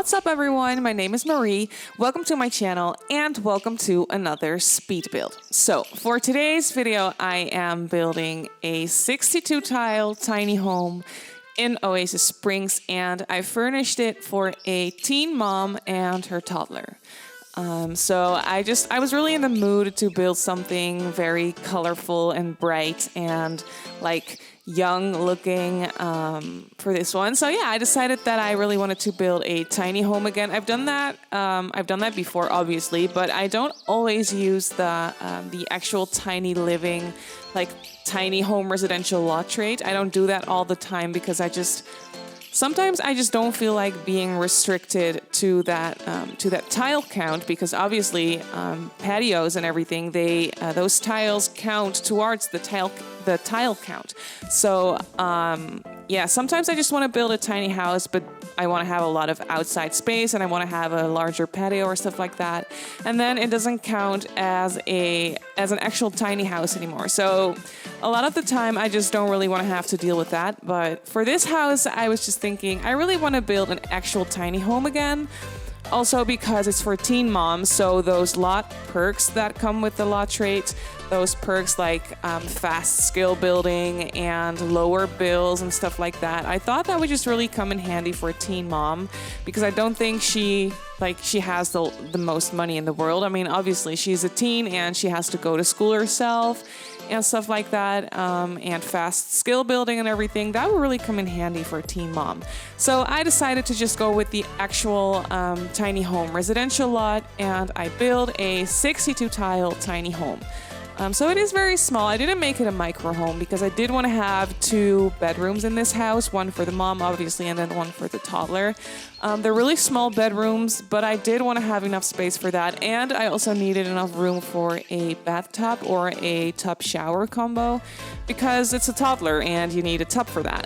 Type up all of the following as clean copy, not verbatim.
What's up everyone, my name is Marie. Welcome to my channel and welcome to another speed build. So for today's video, I am building a 62 tile tiny home in Oasis Springs, and I furnished it for a teen mom and her toddler. So I was really in the mood to build something very colorful and bright and like young looking for this one. So yeah, I decided that I really wanted to build a tiny home again. I've done that before, obviously, but I don't always use the actual tiny living, like tiny home residential lot trait. I don't do that all the time because sometimes I just don't feel like being restricted to that tile count, because obviously patios and everything, those tiles count towards the tile count. So yeah, sometimes I just want to build a tiny house, but I want to have a lot of outside space and I want to have a larger patio or stuff like that. And then it doesn't count as an actual tiny house anymore. So a lot of the time I just don't really want to have to deal with that. But for this house, I was just thinking I really want to build an actual tiny home again. Also because it's for teen moms, so those lot perks that come with the lot trait, those perks like fast skill building and lower bills and stuff like that, I thought that would just really come in handy for a teen mom, because I don't think she has the most money in the world. I mean, obviously she's a teen and she has to go to school herself and stuff like that, and fast skill building and everything. That would really come in handy for a teen mom. So I decided to just go with the actual tiny home residential lot, and I built a 62 tile tiny home. So it is very small. I didn't make it a micro home because I did want to have 2 bedrooms in this house, one for the mom, obviously, and then one for the toddler. They're really small bedrooms, but I did want to have enough space for that. And I also needed enough room for a bathtub or a tub shower combo, because it's a toddler and you need a tub for that.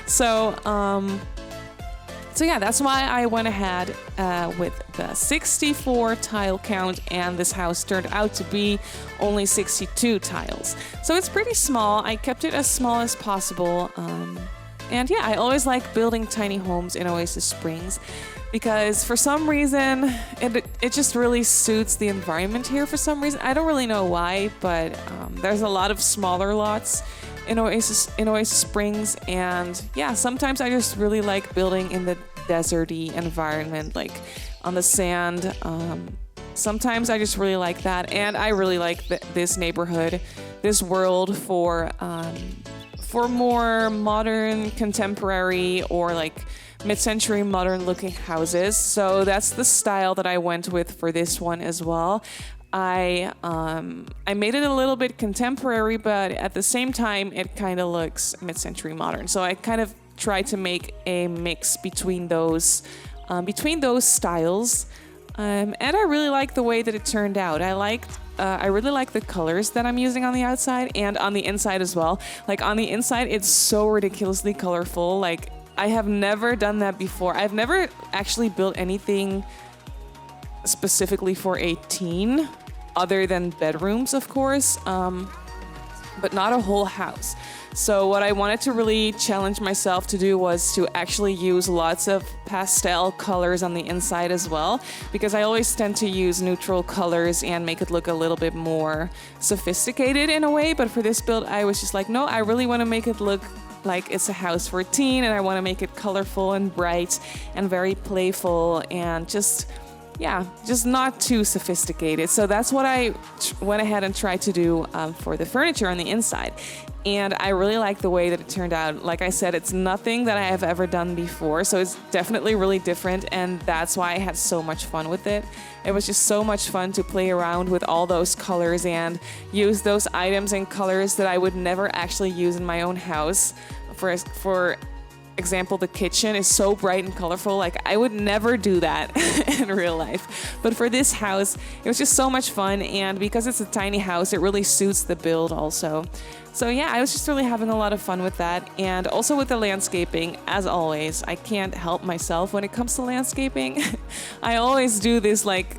So yeah, that's why I went ahead with the 64 tile count, and this house turned out to be only 62 tiles. So it's pretty small. I kept it as small as possible. And yeah, I always like building tiny homes in Oasis Springs because for some reason, it just really suits the environment here for some reason. I don't really know why, but there's a lot of smaller lots in Oasis Springs, and yeah, sometimes I just really like building in the deserty environment, like on the sand. Sometimes I just really like that, and I really like this neighborhood, this world for more modern, contemporary, or like mid-century modern looking houses. So that's the style that I went with for this one as well. I made it a little bit contemporary, but at the same time, it kind of looks mid-century modern. So I kind of tried to make a mix between those styles, and I really like the way that it turned out. I really like the colors that I'm using on the outside and on the inside as well. Like on the inside, it's so ridiculously colorful. Like I have never done that before. I've never actually built anything specifically for a teen, other than bedrooms, of course, but not a whole house. So what I wanted to really challenge myself to do was to actually use lots of pastel colors on the inside as well, because I always tend to use neutral colors and make it look a little bit more sophisticated in a way. But for this build, I was just like, no, I really want to make it look like it's a house for a teen, and I want to make it colorful and bright and very playful and just not too sophisticated. So that's what I went ahead and tried to do for the furniture on the inside. And I really like the way that it turned out. Like I said, it's nothing that I have ever done before, so it's definitely really different, and that's why I had so much fun with it. It was just so much fun to play around with all those colors and use those items and colors that I would never actually use in my own house. For example, the kitchen is so bright and colorful. Like I would never do that in real life. But for this house, it was just so much fun. And because it's a tiny house, it really suits the build also. So yeah, I was just really having a lot of fun with that. And also with the landscaping, as always, I can't help myself when it comes to landscaping. I always do this like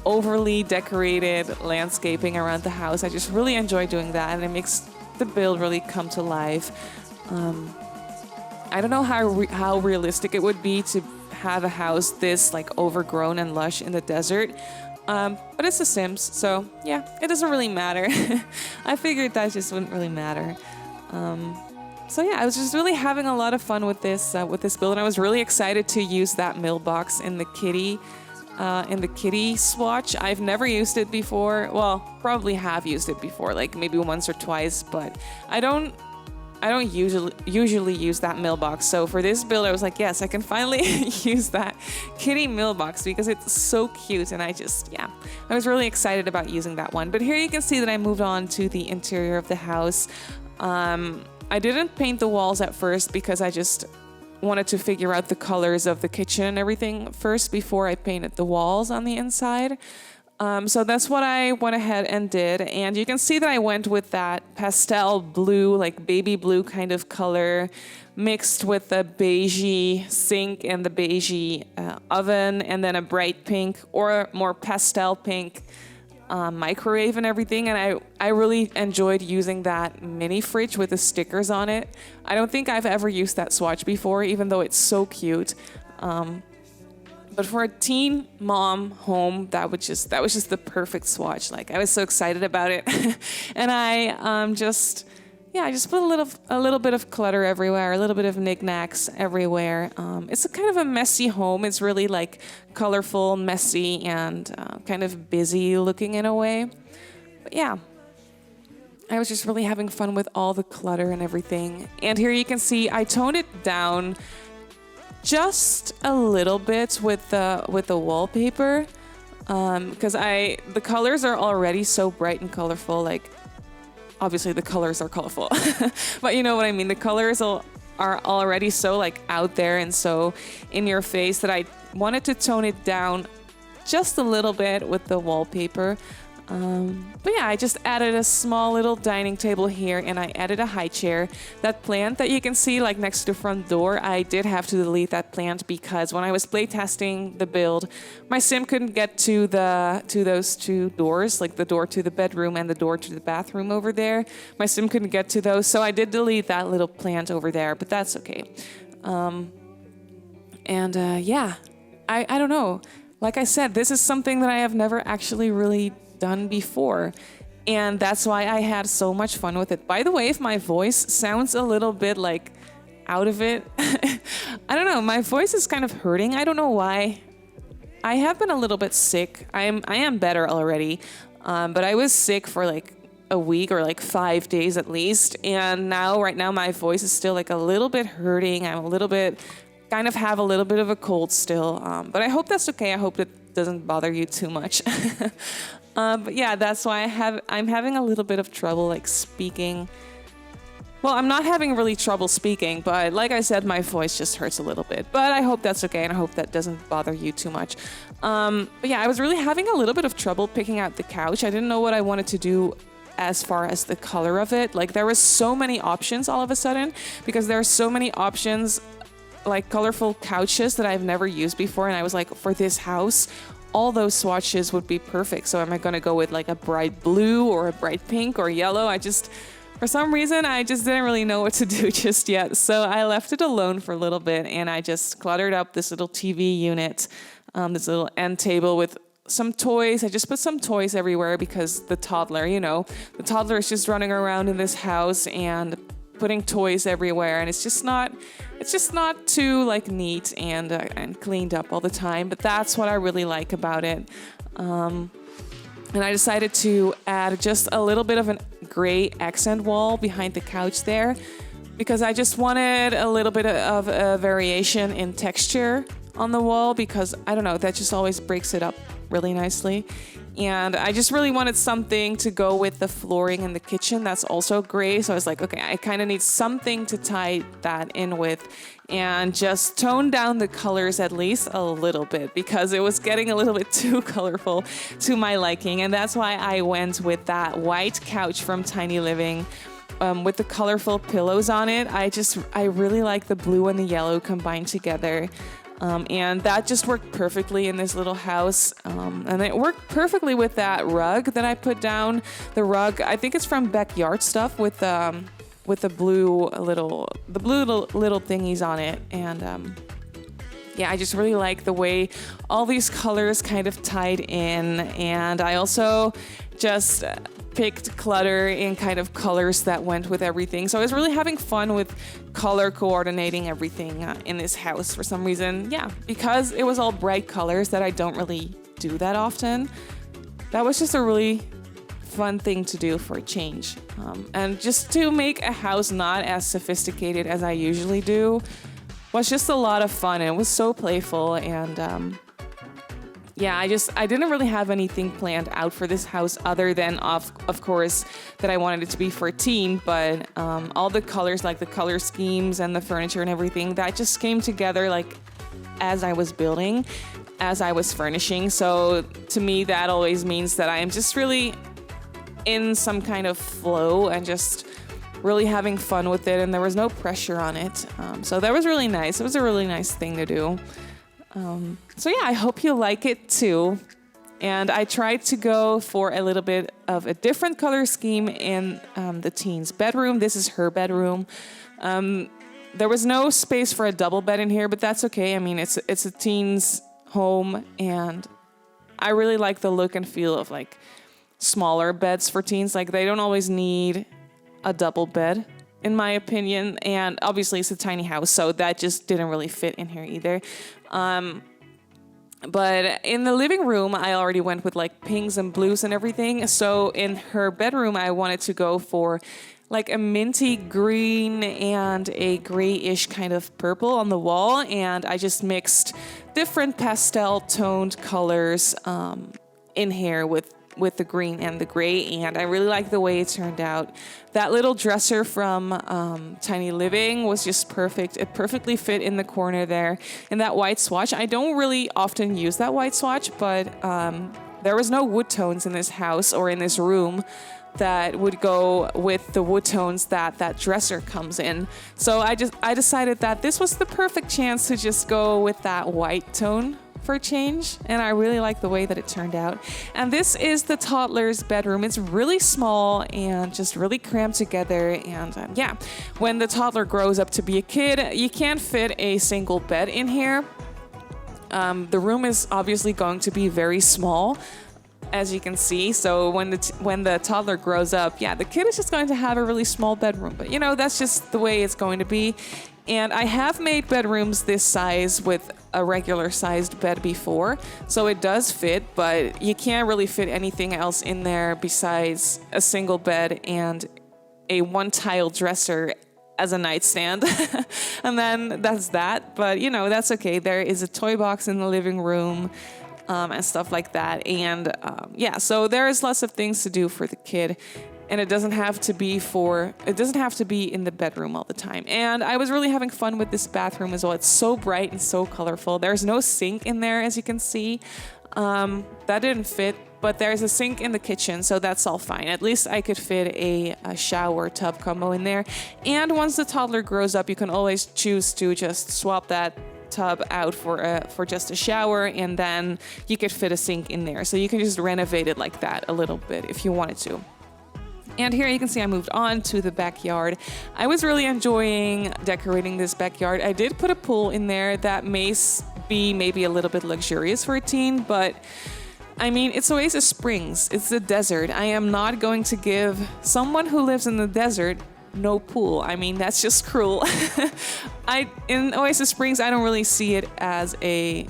overly decorated landscaping around the house. I just really enjoy doing that, and it makes the build really come to life. I don't know how realistic it would be to have a house this like overgrown and lush in the desert. But it's The Sims, so yeah, it doesn't really matter. I figured that just wouldn't really matter. So yeah, I was just really having a lot of fun with this build, and I was really excited to use that mailbox in the kitty swatch. I've never used it before. Well, probably have used it before, like maybe once or twice, but I don't usually use that mailbox. So for this build, I was like, yes, I can finally use that kitty mailbox because it's so cute. And I was really excited about using that one. But here you can see that I moved on to the interior of the house. I didn't paint the walls at first because I just wanted to figure out the colors of the kitchen and everything first before I painted the walls on the inside. So that's what I went ahead and did. And you can see that I went with that pastel blue, like baby blue kind of color, mixed with the beigey sink and the beigey oven, and then a bright pink or more pastel pink microwave and everything. And I really enjoyed using that mini fridge with the stickers on it. I don't think I've ever used that swatch before, even though it's so cute. But for a teen mom home, that was just the perfect swatch. Like, I was so excited about it. And I just put a little bit of clutter everywhere, a little bit of knickknacks everywhere. It's a kind of a messy home. It's really like colorful, messy, and kind of busy looking in a way. But yeah, I was just really having fun with all the clutter and everything. And here you can see I toned it down just a little bit with the wallpaper, because the colors are already so bright and colorful. Like, obviously the colors are colorful, but you know what I mean. The colors are already so like out there and so in your face that I wanted to tone it down just a little bit with the wallpaper. But yeah, I just added a small little dining table here, and I added a high chair. That plant that you can see like next to the front door, I did have to delete that plant because when I was playtesting the build, my sim couldn't get to those two doors, like the door to the bedroom and the door to the bathroom over there. My sim couldn't get to those, so I did delete that little plant over there, but that's okay. Yeah, I don't know. Like I said, this is something that I have never actually really done before, and that's why I had so much fun with it. By the way, if my voice sounds a little bit like out of it, I don't know, my voice is kind of hurting. I don't know why. I have been a little bit sick. I am better already, but I was sick for like a week or like 5 days at least, and right now my voice is still like a little bit hurting. I'm a little bit kind of have a little bit of a cold still, but I hope that's okay. I hope it doesn't bother you too much. But yeah, that's why I'm having a little bit of trouble like speaking. Well, I'm not having really trouble speaking, but like I said, my voice just hurts a little bit. But I hope that's okay, and I hope that doesn't bother you too much. But yeah, I was really having a little bit of trouble picking out the couch. I didn't know what I wanted to do as far as the color of it. Like, there was so many options all of a sudden, because there are so many options, like colorful couches that I've never used before. And I was like, for this house, all those swatches would be perfect. So am I going to go with like a bright blue or a bright pink or yellow? For some reason, I just didn't really know what to do just yet. So I left it alone for a little bit, and I just cluttered up this little TV unit, this little end table with some toys. I just put some toys everywhere because the toddler is just running around in this house and putting toys everywhere, and it's just not too like neat and cleaned up all the time. But that's what I really like about it. And I decided to add just a little bit of a gray accent wall behind the couch there, because I just wanted a little bit of a variation in texture on the wall, because I don't know, that just always breaks it up really nicely. And I just really wanted something to go with the flooring in the kitchen that's also gray. So I was like, okay, I kind of need something to tie that in with, and just tone down the colors at least a little bit, because it was getting a little bit too colorful to my liking. And that's why I went with that white couch from Tiny Living, with the colorful pillows on it. I really like the blue and the yellow combined together. And that just worked perfectly in this little house. And it worked perfectly with that rug that I put down. The rug, I think it's from Backyard Stuff, with the blue little thingies on it. And yeah, I just really like the way all these colors kind of tied in. And I also just picked clutter in kind of colors that went with everything. So I was really having fun with color coordinating everything in this house for some reason. Yeah, because it was all bright colors that I don't really do that often. That was just a really fun thing to do for a change. And just to make a house not as sophisticated as I usually do was just a lot of fun. And it was so playful. And yeah, I didn't really have anything planned out for this house other than, of course, that I wanted it to be for a teen. But all the colors, like the color schemes and the furniture and everything, that just came together like as I was building, as I was furnishing. So to me, that always means that I am just really in some kind of flow and just really having fun with it, and there was no pressure on it. So that was really nice. It was a really nice thing to do. So yeah, I hope you like it too. And I tried to go for a little bit of a different color scheme in the teen's bedroom. This is her bedroom. There was no space for a double bed in here, but that's okay. I mean, it's a teen's home, and I really like the look and feel of like smaller beds for teens. Like, they don't always need a double bed, in my opinion. And obviously it's a tiny house, so that just didn't really fit in here either. But in the living room, I already went with like pinks and blues and everything. So in her bedroom, I wanted to go for like a minty green and a grayish kind of purple on the wall. And I just mixed different pastel toned colors in here with the green and the gray, and I really like the way it turned out. That little dresser from Tiny Living was just perfect. It perfectly fit in the corner there. And that white swatch, I don't really often use that white swatch, but there was no wood tones in this house or in this room that would go with the wood tones that dresser comes in. So I decided that this was the perfect chance to just go with that white tone for a change, and I really like the way that it turned out. And this is the toddler's bedroom. It's really small and just really crammed together. And yeah, when the toddler grows up to be a kid, you can't fit a single bed in here. The room is obviously going to be very small, as you can see. So when the toddler grows up, yeah, the kid is just going to have a really small bedroom. But you know, that's just the way it's going to be. And I have made bedrooms this size with a regular sized bed before, so it does fit, but you can't really fit anything else in there besides a single bed and a one-tile dresser as a nightstand. And then that's that. But you know, that's okay. There is a toy box in the living room and stuff like that. And yeah, so there is lots of things to do for the kid. And it doesn't have to be in the bedroom all the time. And I was really having fun with this bathroom as well. It's so bright and so colorful. There's no sink in there, as you can see. That didn't fit, but there's a sink in the kitchen, so that's all fine. At least I could fit a shower tub combo in there. And once the toddler grows up, you can always choose to just swap that tub out for just a shower, and then you could fit a sink in there. So you can just renovate it like that a little bit if you wanted to. And here you can see I moved on to the backyard. I was really enjoying decorating this backyard. I did put a pool in there that may be maybe a little bit luxurious for a teen, but I mean, it's Oasis Springs. It's the desert. I am not going to give someone who lives in the desert no pool. I mean, that's just cruel. In Oasis Springs, I don't really see it as a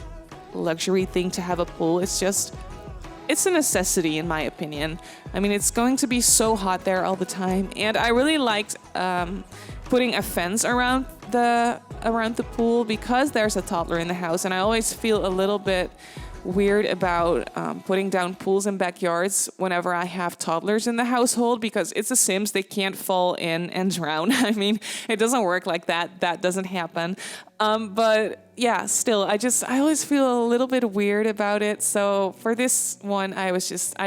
luxury thing to have a pool. It's a necessity, in my opinion. I mean, it's going to be so hot there all the time. And I really liked putting a fence around the pool because there's a toddler in the house. And I always feel a little bit weird about putting down pools in backyards whenever I have toddlers in the household, because it's The Sims. They can't fall in and drown. I mean, it doesn't work like that. That doesn't happen. But yeah, still, I always feel a little bit weird about it. So for this one, I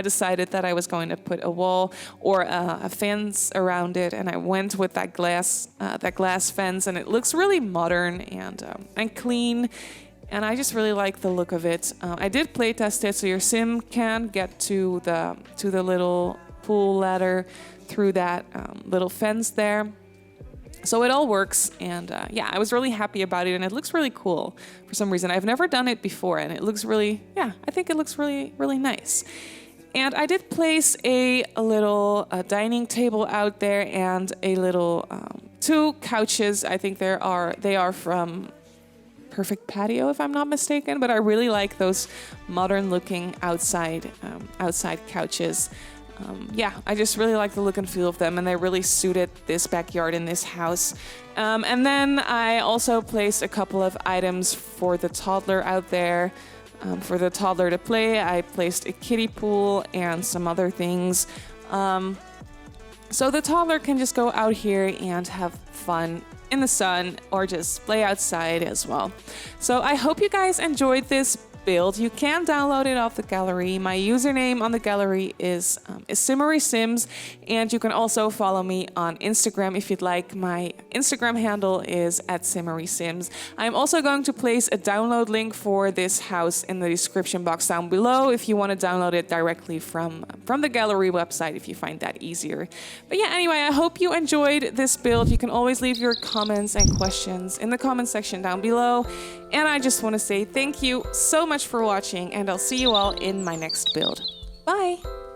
decided that I was going to put a wall or a fence around it, and I went with that glass fence, and it looks really modern and clean. And I just really like the look of it. I did play test it, so your sim can get to the little pool ladder through that little fence there. So it all works, and yeah, I was really happy about it, and it looks really cool for some reason. I've never done it before, and it looks really, yeah, I think it looks really, really nice. And I did place a little dining table out there and a little 2 couches. I think they are from Perfect Patio, if I'm not mistaken, but I really like those modern-looking outside couches. Yeah, I just really like the look and feel of them, and they really suited this backyard in this house. And then I also placed a couple of items for the toddler out there. For the toddler to play, I placed a kiddie pool and some other things. So the toddler can just go out here and have fun in the sun or just play outside as well. So I hope you guys enjoyed this build. You can download it off the gallery. My username on the gallery is Simmarysims, and you can also follow me on Instagram if you'd like. My Instagram handle is @Simmarysims. I'm also going to place a download link for this house in the description box down below if you want to download it directly from the gallery website if you find that easier. But yeah, anyway, I hope you enjoyed this build. You can always leave your comments and questions in the comment section down below. And I just want to say thank you so much for watching, and I'll see you all in my next build. Bye!